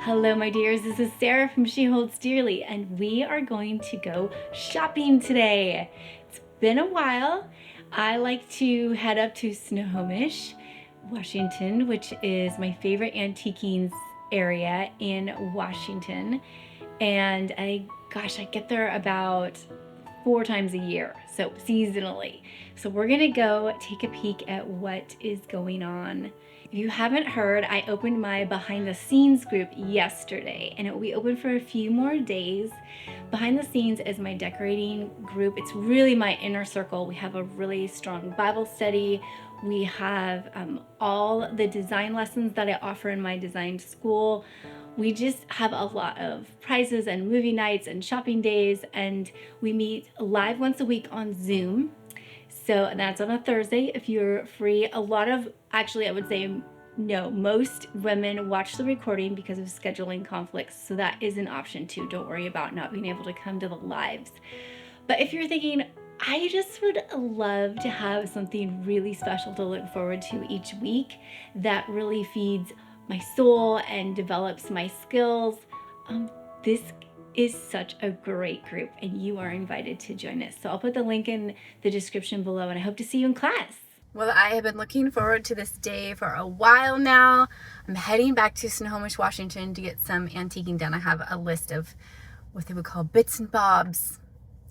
Hello, my dears. This is Sarah from She Holds Dearly, and we are going to go shopping today. It's been a while. I like to head up to Snohomish, Washington, which is my favorite antiquing area in Washington. And I get there about 4 times a year, so seasonally. So we're gonna go take a peek at what is going on. If you haven't heard, I opened my behind the scenes group yesterday, and it will be open for a few more days. Behind the scenes is my decorating group. It's really my inner circle. We have a really strong Bible study. We have all the design lessons that I offer in my design school. We just have a lot of prizes and movie nights and shopping days, and we meet live once a week on Zoom. So that's on a Thursday if you're free. I would say no, most women watch the recording because of scheduling conflicts. So that is an option too. Don't worry about not being able to come to the lives. But if you're thinking, I just would love to have something really special to look forward to each week that really feeds my soul and develops my skills, this is such a great group, and you are invited to join us. So I'll put the link in the description below, and I hope to see you in class. Well, I have been looking forward to this day for a while now. I'm heading back to Snohomish, Washington to get some antiquing done. I have a list of what they would call bits and bobs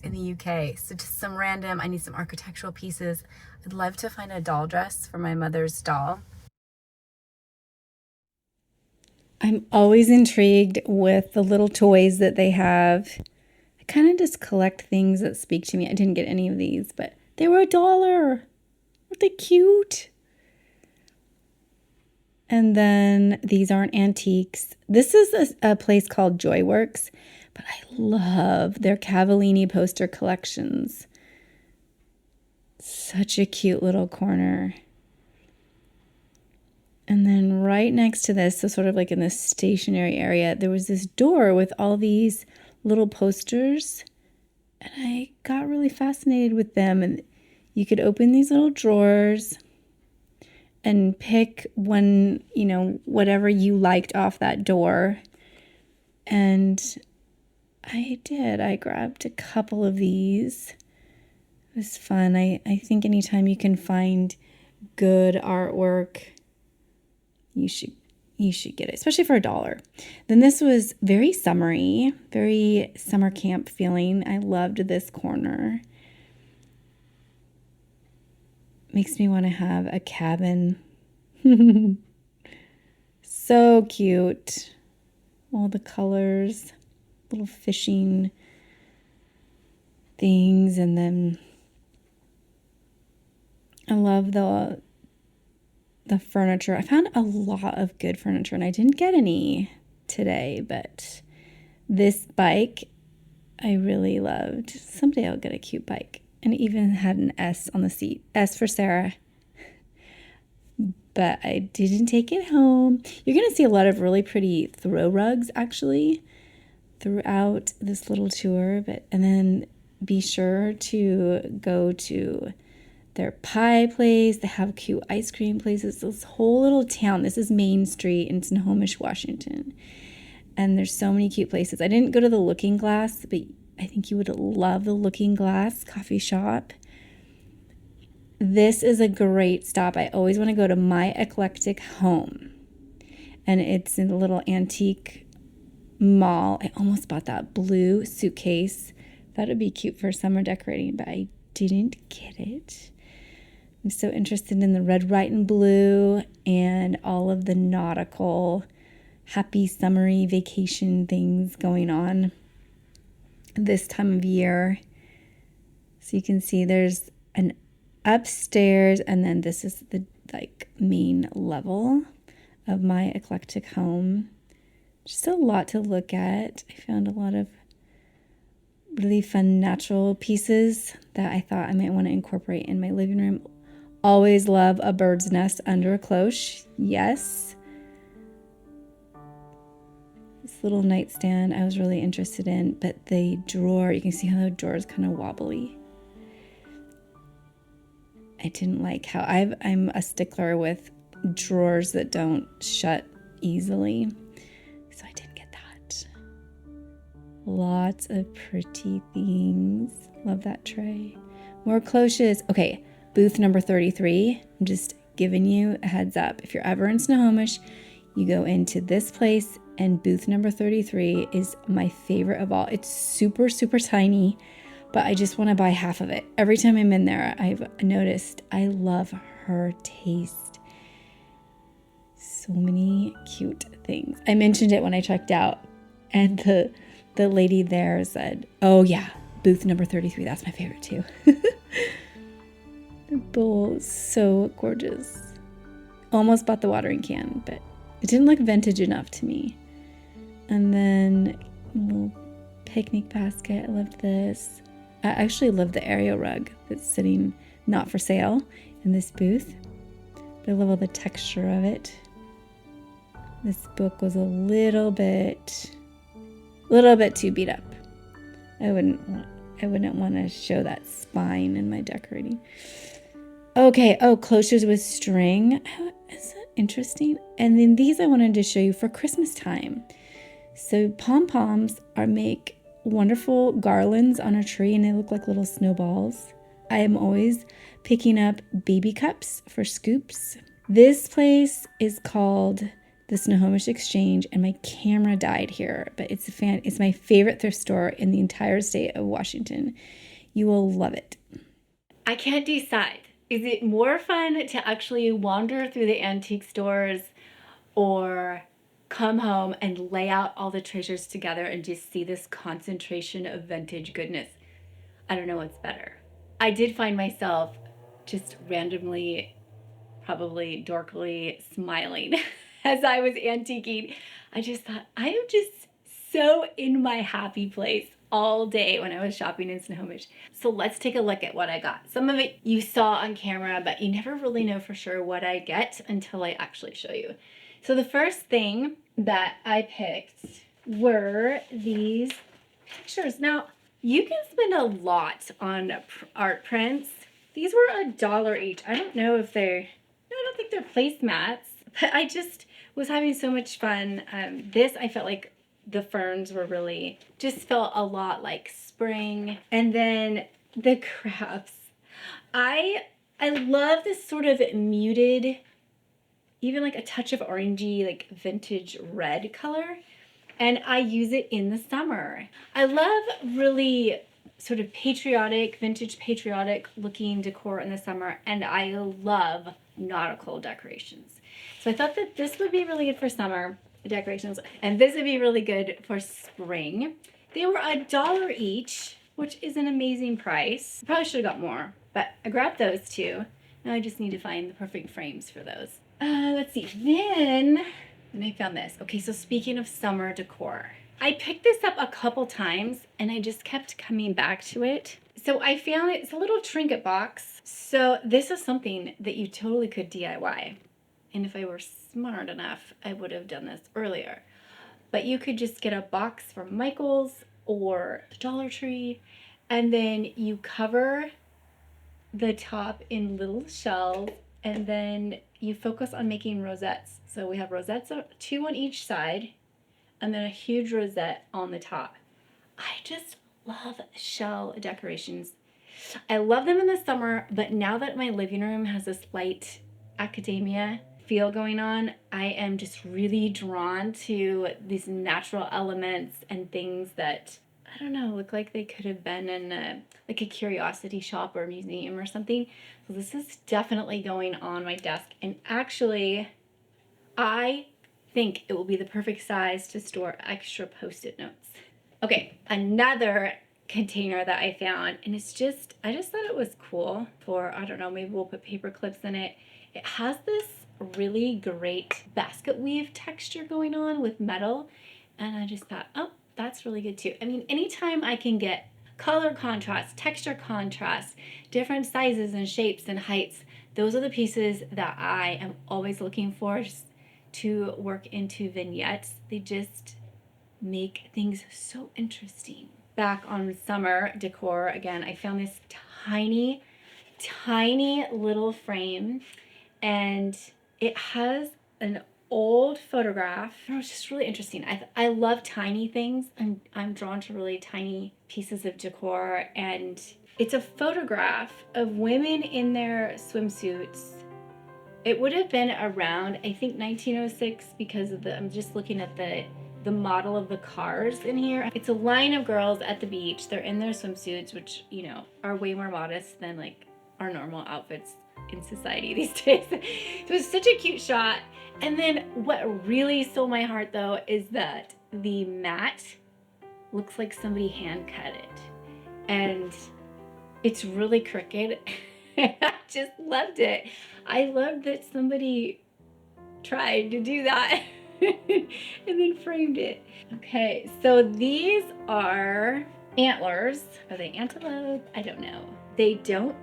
in the UK. So just some random, I need some architectural pieces. I'd love to find a doll dress for my mother's doll. I'm always intrigued with the little toys that they have. I kind of just collect things that speak to me. I didn't get any of these, but they were $1. Aren't they cute? And then these aren't antiques. This is a place called Joyworks, but I love their Cavallini poster collections. Such a cute little corner. And then right next to this, so sort of like in this stationary area, there was this door with all these little posters. And I got really fascinated with them. And you could open these little drawers and pick one, whatever you liked off that door. And I did. I grabbed a couple of these. It was fun. I think anytime you can find good artwork, you should get it, especially for $1. Then this was very summery, very summer camp feeling. I loved this corner. Makes me want to have a cabin. So cute. All the colors, little fishing things, and then I love the furniture. I found a lot of good furniture, and I didn't get any today, but this bike I really loved. Someday I'll get a cute bike. And it even had an S on the seat. S for Sarah. But I didn't take it home. You're going to see a lot of really pretty throw rugs, actually, throughout this little tour. And then be sure to go to their pie place. They have cute ice cream places. This whole little town. This is Main Street in Snohomish, Washington. And there's so many cute places. I didn't go to the Looking Glass, but I think you would love the Looking Glass coffee shop. This is a great stop. I always want to go to My Eclectic Home. And it's in a little antique mall. I almost bought that blue suitcase. Thought it'd be cute for summer decorating, but I didn't get it. I'm so interested in the red, white, and blue and all of the nautical, happy, summery vacation things going on this time of year. So you can see there's an upstairs, and then this is the main level of My Eclectic Home. Just a lot to look at. I found a lot of really fun natural pieces that I thought I might want to incorporate in my living room. Always love a bird's nest under a cloche. Yes. This little nightstand I was really interested in, but the drawer, you can see how the drawer is kind of wobbly. I didn't like how I'm a stickler with drawers that don't shut easily. So I did get that. Lots of pretty things. Love that tray. More cloches. Okay, booth number 33. I'm just giving you a heads up. If you're ever in Snohomish, you go into this place, and booth number 33 is my favorite of all. It's super, super tiny, but I just want to buy half of it. Every time I'm in there, I've noticed I love her taste. So many cute things. I mentioned it when I checked out, and the lady there said, oh yeah, booth number 33, that's my favorite too. The bowl is so gorgeous. Almost bought the watering can, but it didn't look vintage enough to me. And then a little picnic basket. I loved this. I actually love the area rug that's sitting not for sale in this booth. But I love all the texture of it. This book was a little bit too beat up. I wouldn't want to show that spine in my decorating. Okay, cloches with string. Oh, is that interesting? And then these I wanted to show you for Christmas time. So pom-poms make wonderful garlands on a tree, and they look like little snowballs. I am always picking up baby cups for scoops. This place is called the Snohomish Exchange, and my camera died here, but it's my favorite thrift store in the entire state of Washington. You will love it. I can't decide. Is it more fun to actually wander through the antique stores or come home and lay out all the treasures together and just see this concentration of vintage goodness? I don't know what's better. I did find myself just randomly, probably dorkily smiling as I was antiquing. I just thought, I am just so in my happy place all day when I was shopping in Snohomish. So let's take a look at what I got. Some of it you saw on camera, but you never really know for sure what I get until I actually show you. So the first thing that I picked were these pictures. Now, you can spend a lot on art prints. These were $1 each. I don't think they're placemats, but I just was having so much fun. This, I felt like the ferns were really, just felt a lot like spring. And then the crabs. I love this sort of muted, even like a touch of orangey, like vintage red color. And I use it in the summer. I love really sort of vintage patriotic looking decor in the summer. And I love nautical decorations. So I thought that this would be really good for summer decorations, and this would be really good for spring. They were $1 each, which is an amazing price. Probably should have got more, but I grabbed those two. Now I just need to find the perfect frames for those. Let's see. Then I found this. Okay, so speaking of summer decor, I picked this up a couple times and I just kept coming back to it. So I found it's a little trinket box. So this is something that you totally could DIY. And if I were smart enough, I would have done this earlier. But you could just get a box from Michael's or the Dollar Tree, and then you cover the top in little shells, and then you focus on making rosettes. So we have rosettes, 2 on each side, and then a huge rosette on the top. I just love shell decorations. I love them in the summer, but now that my living room has this light academia feel going on, I am just really drawn to these natural elements and things that, I don't know, look like they could have been in like a curiosity shop or a museum or something. So this is definitely going on my desk, and actually I think it will be the perfect size to store extra Post-it notes. Okay, another container that I found, and I just thought it was cool for, I don't know, maybe we'll put paper clips in it. It has this really great basket weave texture going on with metal, and I just thought, oh, that's really good too. I mean, anytime I can get color contrast, texture contrast, different sizes and shapes and heights, those are the pieces that I am always looking for to work into vignettes. They just make things so interesting. Back on summer decor, again, I found this tiny little frame, and it has an old photograph. It was just really interesting. I love tiny things. I'm drawn to really tiny pieces of decor, and it's a photograph of women in their swimsuits. It would have been around, I think, 1906 because of I'm just looking at the model of the cars in here. It's a line of girls at the beach. They're in their swimsuits, which, you know, are way more modest than like our normal outfits in society these days. It was such a cute shot. And then what really stole my heart though is that the mat looks like somebody hand cut it. And it's really crooked. I just loved it. I loved that somebody tried to do that and then framed it. Okay, so these are antlers. Are they antelope? I don't know. They don't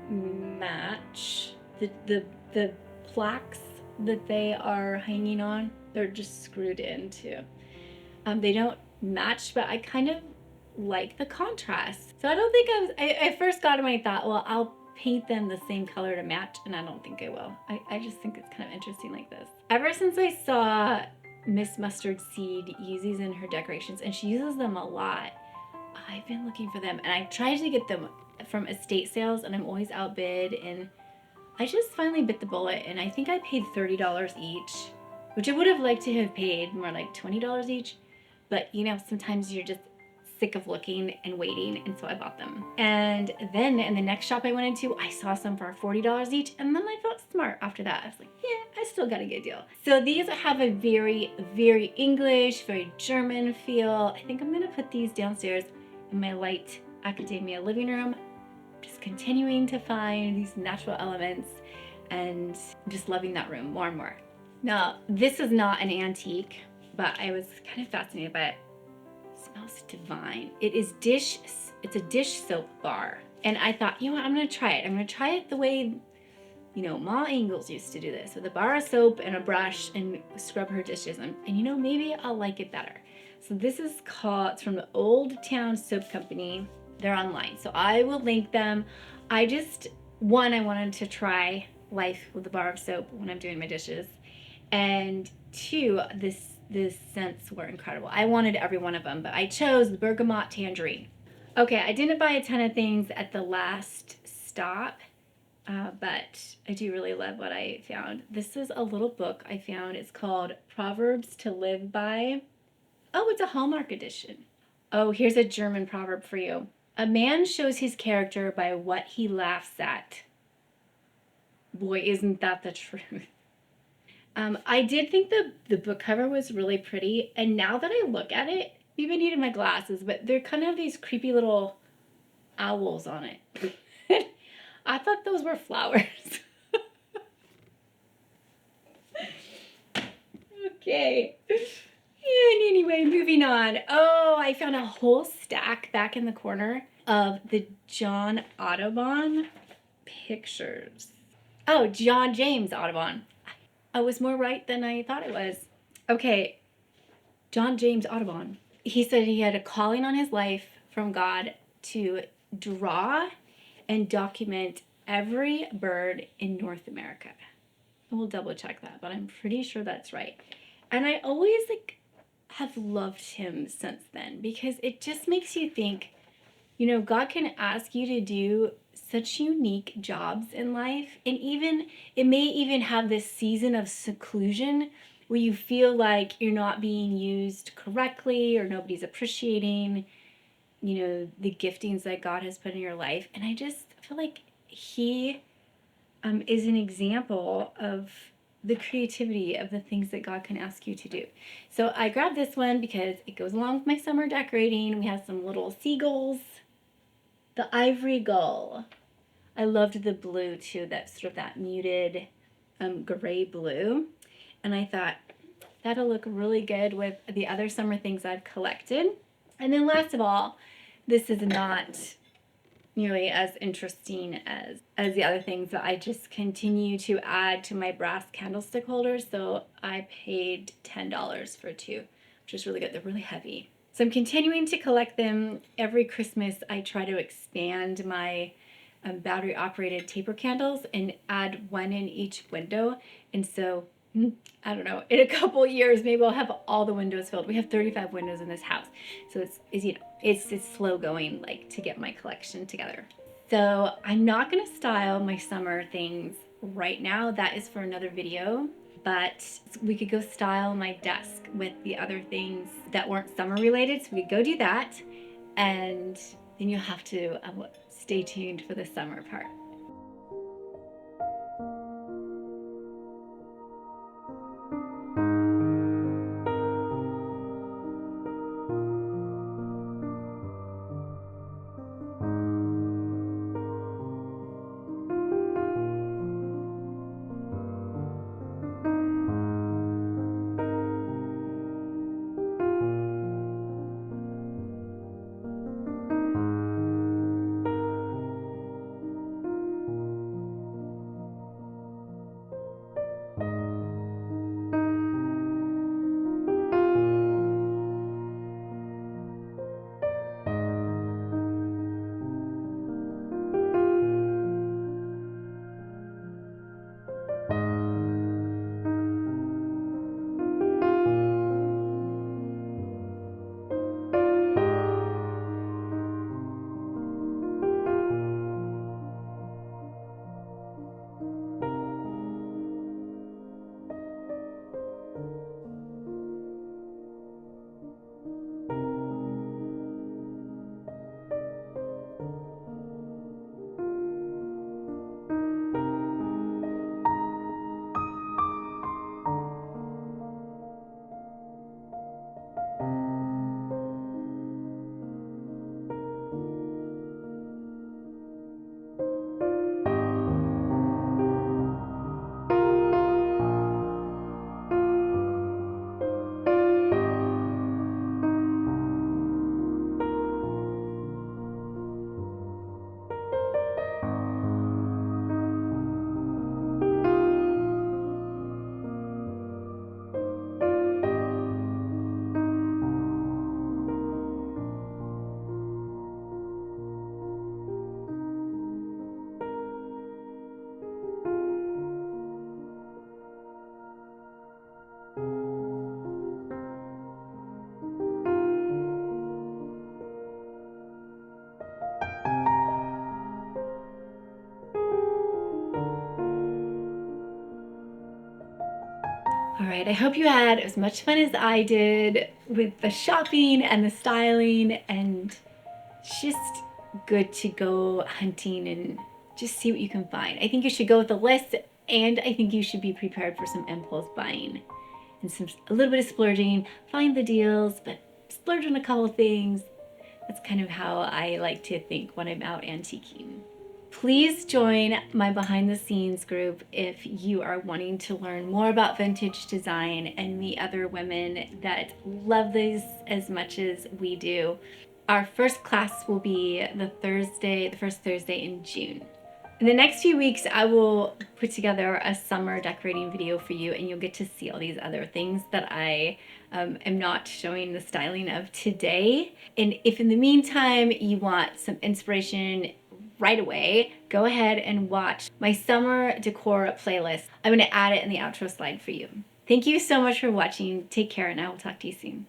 match the plaques that they are hanging on. They're just screwed in too. They don't match, but I kind of like the contrast. So I don't think I first got them and I thought, well, I'll paint them the same color to match, and I don't think I will. I just think it's kind of interesting like this. Ever since I saw Miss Mustard Seed use these in her decorations, and she uses them a lot, I've been looking for them, and I've tried to get them from estate sales, and I'm always outbid, and I just finally bit the bullet, and I think I paid $30 each, which I would have liked to have paid more like $20 each, but you know, sometimes you're just sick of looking and waiting, and so I bought them. And then in the next shop I went into, I saw some for $40 each, and then I felt smart after that. I was like, yeah, I still got a good deal. So these have a very, very English, very German feel. I think I'm gonna put these downstairs in my light academia living room. Just continuing to find these natural elements and just loving that room more and more. Now, this is not an antique, but I was kind of fascinated by it. Smells divine. It's a dish soap bar. And I thought, you know what, I'm gonna try it. I'm gonna try it the way, you know, Ma Ingalls used to do this, with a bar of soap and a brush and scrub her dishes. And you know, maybe I'll like it better. So this is it's from the Old Town Soap Company. They're online, so I will link them. I wanted to try life with a bar of soap when I'm doing my dishes. And two, the scents were incredible. I wanted every one of them, but I chose the bergamot tangerine. Okay, I didn't buy a ton of things at the last stop, but I do really love what I found. This is a little book I found. It's called Proverbs to Live By. Oh, it's a Hallmark edition. Oh, here's a German proverb for you. A man shows his character by what he laughs at. Boy, isn't that the truth. I did think the book cover was really pretty, and now that I look at it, maybe I needed my glasses, but they're kind of these creepy little owls on it. I thought those were flowers. Okay. And anyway, moving on. Oh, I found a whole stack back in the corner of the John Audubon pictures. Oh, John James Audubon. I was more right than I thought it was. Okay, John James Audubon. He said he had a calling on his life from God to draw and document every bird in North America. We'll double check that, but I'm pretty sure that's right. And I always have loved him since then, because it just makes you think, you know, God can ask you to do such unique jobs in life, and even it may even have this season of seclusion where you feel like you're not being used correctly or nobody's appreciating, you know, the giftings that God has put in your life. And I just feel like he is an example of the creativity of the things that God can ask you to do. So I grabbed this one because it goes along with my summer decorating. We have some little seagulls. The ivory gull. I loved the blue too, that sort of that muted gray blue. And I thought that'll look really good with the other summer things I've collected. And then last of all, this is not nearly as interesting as the other things, but I just continue to add to my brass candlestick holders. So I paid $10 for two, which is really good. They're really heavy. So I'm continuing to collect them. Every Christmas I try to expand my battery operated taper candles and add one in each window. And so I don't know, in a couple years, maybe I'll have all the windows filled. We have 35 windows in this house. So it's slow going, like, to get my collection together. So I'm not gonna style my summer things right now. That is for another video. But we could go style my desk with the other things that weren't summer related. So we could go do that. And then you'll have to stay tuned for the summer part. All right, I hope you had as much fun as I did with the shopping and the styling, and it's just good to go hunting and just see what you can find. I think you should go with a list, and I think you should be prepared for some impulse buying and a little bit of splurging. Find the deals, but splurge on a couple things. That's kind of how I like to think when I'm out antiquing. Please join my behind the scenes group if you are wanting to learn more about vintage design and meet other women that love these as much as we do. Our first class will be the first Thursday in June. In the next few weeks, I will put together a summer decorating video for you, and you'll get to see all these other things that I am not showing the styling of today. And if in the meantime you want some inspiration right away, go ahead and watch my summer decor playlist. I'm going to add it in the outro slide for you. Thank you so much for watching. Take care, and I will talk to you soon.